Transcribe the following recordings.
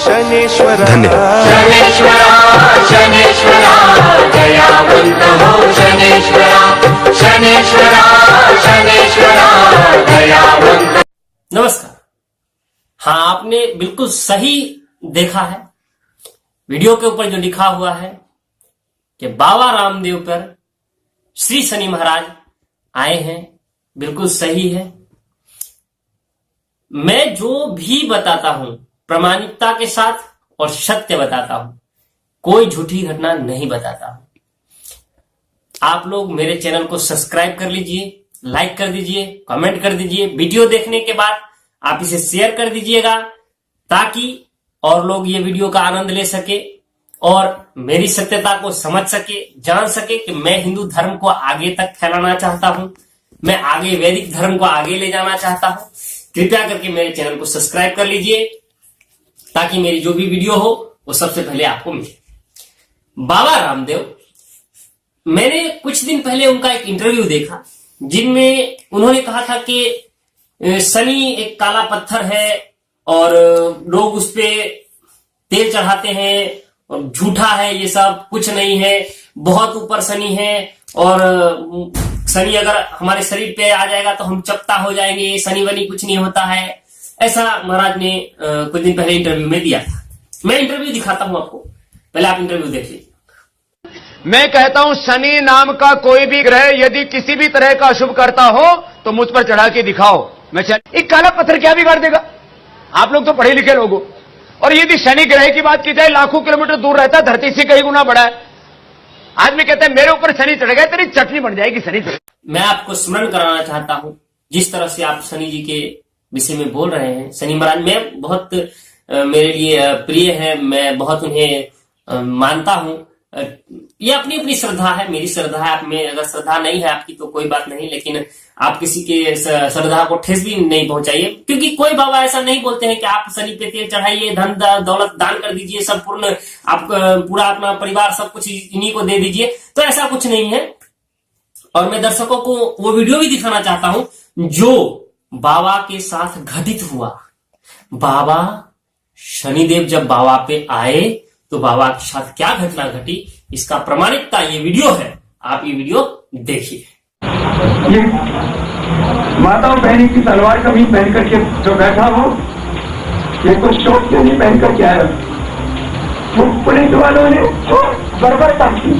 शनेश्वरा धन्यवाद। शनेश्वरा शनेश्वरा दयावंत हो शनेश्वरा शनेश्वरा शनेश्वरा दयावंत। नमस्कार। हाँ, आपने बिल्कुल सही देखा है। वीडियो के ऊपर जो लिखा हुआ है कि बाबा रामदेव पर श्री शनि महाराज आए हैं, बिल्कुल सही है। मैं जो भी बताता हूं प्रामाणिकता के साथ और सत्य बताता हूं, कोई झूठी घटना नहीं बताता हूं। आप लोग मेरे चैनल को सब्सक्राइब कर लीजिए, लाइक कर दीजिए, कमेंट कर दीजिए। वीडियो देखने के बाद आप इसे शेयर कर दीजिएगा ताकि और लोग ये वीडियो का आनंद ले सके और मेरी सत्यता को समझ सके, जान सके कि मैं हिंदू धर्म को आगे तक फैलाना चाहता हूं, मैं आगे वैदिक धर्म को आगे ले जाना चाहता हूं। कृपया करके मेरे चैनल को सब्सक्राइब कर लीजिए ताकि मेरी जो भी वीडियो हो वो सबसे पहले आपको मिले। बाबा रामदेव, मैंने कुछ दिन पहले उनका एक इंटरव्यू देखा जिनमें उन्होंने कहा था कि शनि एक काला पत्थर है और लोग उस पे तेल चढ़ाते हैं और झूठा है, ये सब कुछ नहीं है, बहुत ऊपर शनि है और शनि अगर हमारे शरीर पे आ जाएगा तो हम चपटा हो जाएंगे, शनि वनी कुछ नहीं होता है। ऐसा महाराज ने कुछ दिन पहले इंटरव्यू में दिया था। मैं इंटरव्यू दिखाता हूं आपको, पहले आप इंटरव्यू देख लीजिए। मैं कहता हूं शनि नाम का कोई भी ग्रह यदि किसी भी तरह का अशुभ करता हो तो मुझ पर चढ़ा के दिखाओ। मैं एक काला पत्थर क्या बिगाड़ देगा? आप लोग तो पढ़े लिखे लोग हो। और यदि शनि ग्रह की बात की जाए, लाखों किलोमीटर दूर रहता है, धरती से कई गुना बड़ा है। आदमी कहता है मेरे ऊपर शनि चढ़ गया, तेरी चटनी बन जाएगी शनि चढ़। मैं आपको स्मरण कराना चाहता हूं, जिस तरह से आप शनि जी के विषय में बोल रहे हैं। शनि महाराज मैं बहुत मेरे लिए प्रिय है, मैं बहुत उन्हें मानता हूं। ये अपनी अपनी श्रद्धा है, मेरी श्रद्धा है। आप में अगर श्रद्धा नहीं है आपकी तो कोई बात नहीं, लेकिन आप किसी के श्रद्धा को ठेस भी नहीं पहुंचाइए, क्योंकि कोई बाबा ऐसा नहीं बोलते हैं कि आप शनि पे तेल चढ़ाइए, धन दौलत दान कर दीजिए, संपूर्ण आप पूरा अपना परिवार सब कुछ इन्हीं को दे दीजिए। तो ऐसा कुछ नहीं है। और मैं दर्शकों को वो वीडियो भी दिखाना चाहता हूं जो बाबा के साथ घटित हुआ। बाबा शनिदेव जब बाबा पे आए तो बाबा के साथ क्या घटना घटी, इसका प्रमाणिकता ये वीडियो है। आप ये वीडियो देखिए। ये माता और बहनी की तलवार कमीज पहन करके जो बैठा हो, ये कुछ शौक से नहीं पहन करके आया। वो पुलिस वालों ने जो बर्बरता की,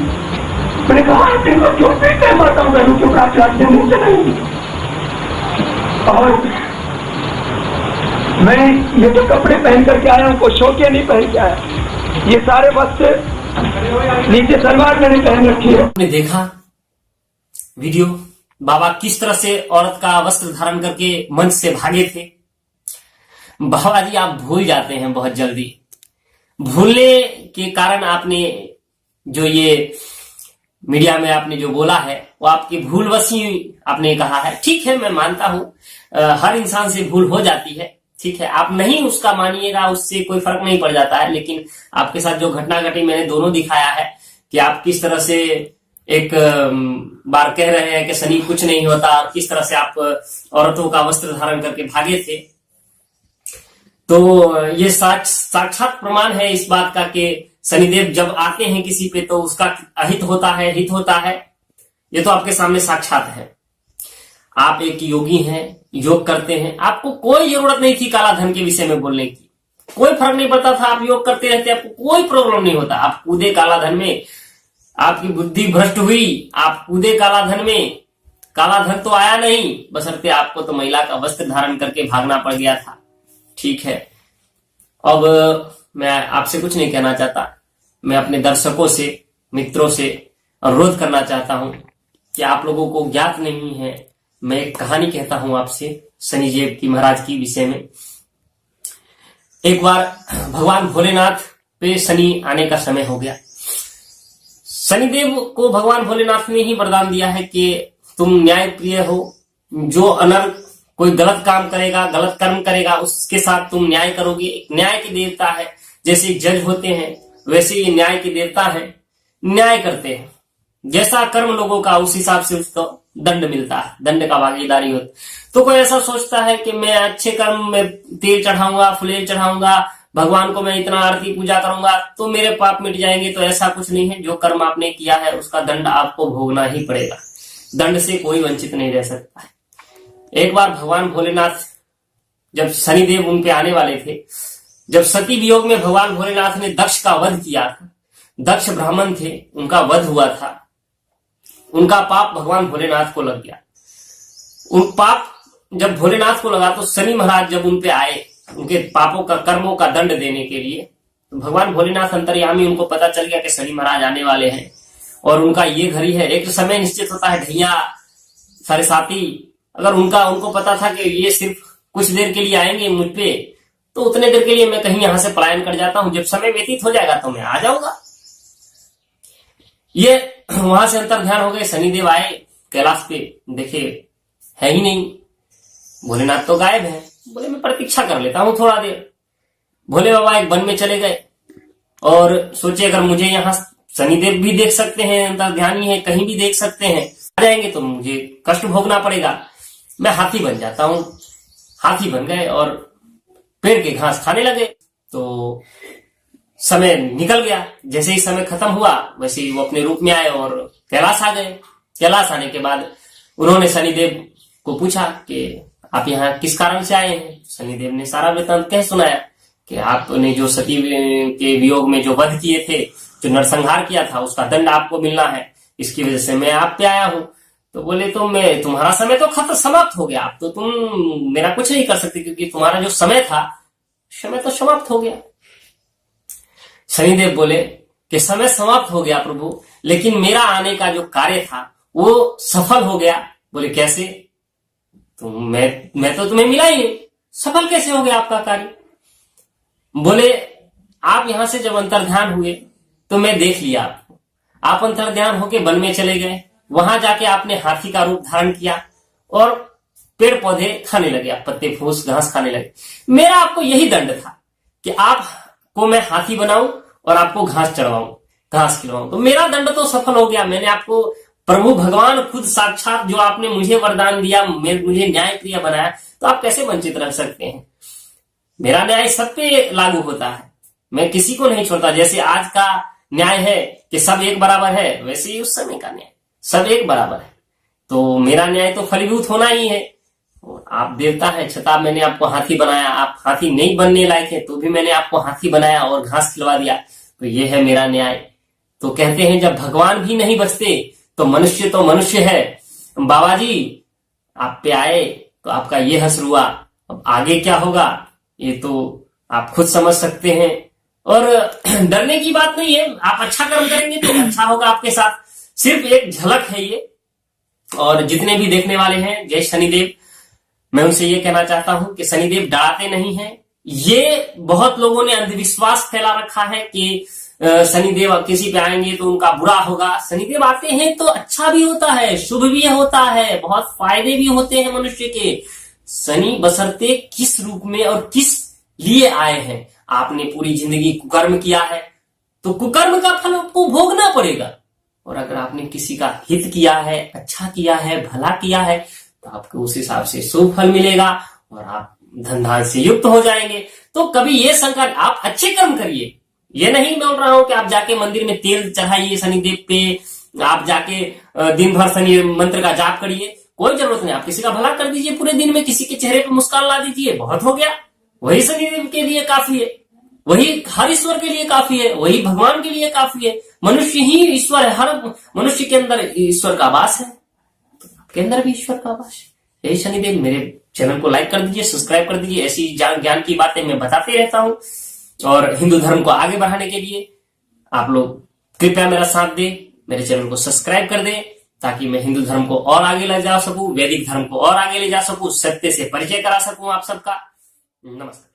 मैंने कहा इनको क्यों पीते हैं माता और बहनों के प्राप्त राज्य नहीं चलाएंगे। और मैं ये जो कपड़े पहन करके आया हूँ, कोई शौकिया नहीं पहन के आया। ये सारे वस्त्र नीचे सलवार मैंने पहन रखी है। आपने देखा वीडियो, बाबा किस तरह से औरत का वस्त्र धारण करके मंच से भागे थे। बाबा जी आप भूल जाते हैं बहुत जल्दी। भूलने के कारण आपने जो ये मीडिया में आपने जो बोला है वो आपकी भूलवशी आपने कहा है। ठीक है, मैं मानता हूं, हर इंसान से भूल हो जाती है। ठीक है, आप नहीं उसका मानिएगा, उससे कोई फर्क नहीं पड़ जाता है। लेकिन आपके साथ जो घटना घटी मैंने दोनों दिखाया है कि आप किस तरह से एक बार कह रहे हैं कि शनि कुछ नहीं होता और किस तरह से आप औरतों का वस्त्र धारण करके भागे थे। तो ये साक्षात प्रमाण है इस बात का कि शनिदेव जब आते हैं किसी पे तो उसका अहित होता है, हित होता है। ये तो आपके सामने साक्षात है। आप एक योगी हैं, योग करते हैं, आपको कोई जरूरत नहीं थी काला धन के विषय में बोलने की। कोई फर्क नहीं पड़ता था, आप योग करते रहते, आपको कोई प्रॉब्लम नहीं होता। आप कूदे काला धन में, आपकी बुद्धि भ्रष्ट हुई, आप कूदे काला धन में। काला धन तो आया नहीं, बशर्ते आपको तो महिला का वस्त्र धारण करके भागना पड़ गया था। ठीक है, अब मैं आपसे कुछ नहीं कहना चाहता। मैं अपने दर्शकों से, मित्रों से अनुरोध करना चाहता हूं कि आप लोगों को ज्ञात नहीं है, मैं एक कहानी कहता हूं आपसे शनिदेव की महाराज की विषय में। एक बार भगवान भोलेनाथ पे शनि आने का समय हो गया। शनिदेव को भगवान भोलेनाथ ने ही वरदान दिया है कि तुम न्याय प्रिय हो। जो अनर्थ कोई गलत काम करेगा, गलत कर्म करेगा, उसके साथ तुम न्याय करोगे। एक न्याय के देवता है, जैसे जज होते हैं वैसे ये न्याय के देवता है, न्याय करते हैं। जैसा कर्म लोगों का उस हिसाब से उसको दंड मिलता है, दंड का भागीदारी होता। तो कोई ऐसा सोचता है कि मैं अच्छे कर्म में तेल चढ़ाऊंगा, फुलेल चढ़ाऊंगा, भगवान को मैं इतना आरती पूजा करूंगा तो मेरे पाप मिट जाएंगे, तो ऐसा कुछ नहीं है। जो कर्म आपने किया है उसका दंड आपको भोगना ही पड़ेगा। दंड से कोई वंचित नहीं रह सकता है। एक बार भगवान भोलेनाथ जब शनिदेव उन पे आने वाले थे, जब सती वियोग में भगवान भोलेनाथ ने दक्ष का वध किया था, दक्ष ब्राह्मण थे, उनका वध हुआ था, उनका पाप भगवान भोलेनाथ को लग गया। उन पाप जब भोलेनाथ को लगा तो शनि महाराज जब उन पे आए उनके पापों का कर्मों का दंड देने के लिए, तो भगवान भोलेनाथ अंतर्यामी, उनको पता चल गया कि शनि महाराज आने वाले हैं और उनका ये घड़ी है। एक समय निश्चित होता है, ढैया सारे साथी, अगर उनको पता था कि ये सिर्फ कुछ देर के लिए आएंगे मुझ पे, तो उतने देर के लिए मैं कहीं यहां से पलायन कर जाता हूं, जब समय व्यतीत हो जाएगा तो मैं आ जाऊंगा। ये वहां से अंतर ध्यान हो गए। शनिदेव आए कैलाश पे, देखे है ही नहीं, भोलेनाथ तो गायब है। बोले मैं प्रतीक्षा कर लेता हूं थोड़ा देर। भोले बाबा एक वन में चले गए और सोचे अगर मुझे यहाँ शनिदेव भी देख सकते हैं, अंतर ध्यानी है, कहीं भी देख सकते हैं, आ जाएंगे तो मुझे कष्ट भोगना पड़ेगा, मैं हाथी बन जाता हूं। हाथी बन गए और पेड़ के घास खाने लगे। तो समय निकल गया, जैसे ही समय खत्म हुआ वैसे ही वो अपने रूप में आए और कैलाश आ गए। कैलाश आने के बाद उन्होंने शनिदेव को पूछा कि आप यहाँ किस कारण से आए हैं। शनिदेव ने सारा वृत्तांत कह सुनाया कि आपने जो सती के वियोग में जो वध किए थे, जो नरसंहार किया था, उसका दंड आपको मिलना है, इसकी वजह से मैं आप पे आया हूं। तो बोले तो मैं, तुम्हारा समय तो खत्म समाप्त हो गया, अब तो तुम मेरा कुछ नहीं कर सकते, क्योंकि तुम्हारा जो समय था, समय तो समाप्त हो गया। शनिदेव बोले कि समय समाप्त हो गया प्रभु, लेकिन मेरा आने का जो कार्य था वो सफल हो गया। बोले कैसे? तो मैं तो तुम्हें मिला ही नहीं, सफल कैसे हो गया आपका कार्य? बोले आप यहां से जब अंतर्ध्यान हुए तो मैं देख लिया आपको। आप अंतर्ध्यान होके वन में चले गए, वहां जाके आपने हाथी का रूप धारण किया और पेड़ पौधे खाने लगे, आप पत्ते फूस घास खाने लगे। मेरा आपको यही दंड था कि आपको मैं हाथी बनाऊं और आपको घास चढ़वाऊं, घास खिलवाऊं। तो मेरा दंड तो सफल हो गया। मैंने आपको, प्रभु भगवान खुद साक्षात जो आपने मुझे वरदान दिया, मुझे न्याय प्रिय बनाया, तो आप कैसे वंचित रह सकते हैं? मेरा न्याय सब पे लागू होता है, मैं किसी को नहीं छोड़ता। जैसे आज का न्याय है कि सब एक बराबर है, वैसे ही उस समय का न्याय सब एक बराबर है। तो मेरा न्याय तो फलीभूत होना ही है। आप देवता है, छताब मैंने आपको हाथी बनाया, आप हाथी नहीं बनने लायक है तो भी मैंने आपको हाथी बनाया और घास खिलवा दिया, तो ये है मेरा न्याय। तो कहते हैं जब भगवान भी नहीं बचते तो मनुष्य है। बाबा जी आप पे आए तो आपका ये हश्र हुआ, अब आगे क्या होगा ये तो आप खुद समझ सकते हैं। और डरने की बात नहीं है, आप अच्छा कर्म करेंगे तो अच्छा होगा आपके साथ। सिर्फ एक झलक है ये। और जितने भी देखने वाले हैं, जय शनिदेव, मैं उनसे ये कहना चाहता हूं कि शनिदेव डराते नहीं हैं। ये बहुत लोगों ने अंधविश्वास फैला रखा है कि शनिदेव किसी पे आएंगे तो उनका बुरा होगा। शनिदेव आते हैं तो अच्छा भी होता है, शुभ भी होता है, बहुत फायदे भी होते हैं मनुष्य के। शनि बशर्ते किस रूप में और किस लिए आए हैं। आपने पूरी जिंदगी कुकर्म किया है तो कुकर्म का फल आपको भोगना पड़ेगा, और अगर आपने किसी का हित किया है, अच्छा किया है, भला किया है, तो आपको उस हिसाब से शुभ फल मिलेगा और आप धन धान से युक्त हो जाएंगे। तो कभी ये संकट, आप अच्छे कर्म करिए। ये नहीं बोल रहा हूं कि आप जाके मंदिर में तेल चढ़ाइए शनिदेव पे, आप जाके दिन भर शनि मंत्र का जाप करिए, कोई जरूरत नहीं। आप किसी का भला कर दीजिए, पूरे दिन में किसी के चेहरे पे मुस्कान ला दीजिए, बहुत हो गया। वही शनिदेव के लिए काफी है, वही हर ईश्वर के लिए काफी है, वही भगवान के लिए काफी है। मनुष्य ही ईश्वर है, हर मनुष्य के अंदर ईश्वर का वास है, तो आपके अंदर भी ईश्वर का वास है। यही शनिदेव। मेरे चैनल को लाइक कर दीजिए, सब्सक्राइब कर दीजिए, ऐसी ज्ञान की बातें मैं बताते रहता हूं। और हिंदू धर्म को आगे बढ़ाने के लिए आप लोग कृपया मेरा साथ दें, मेरे चैनल को सब्सक्राइब कर दें, ताकि मैं हिंदू धर्म को और आगे ले जा सकूं, वैदिक धर्म को और आगे ले जा सकूं, सत्य से परिचय करा सकूं आप सबका। नमस्कार।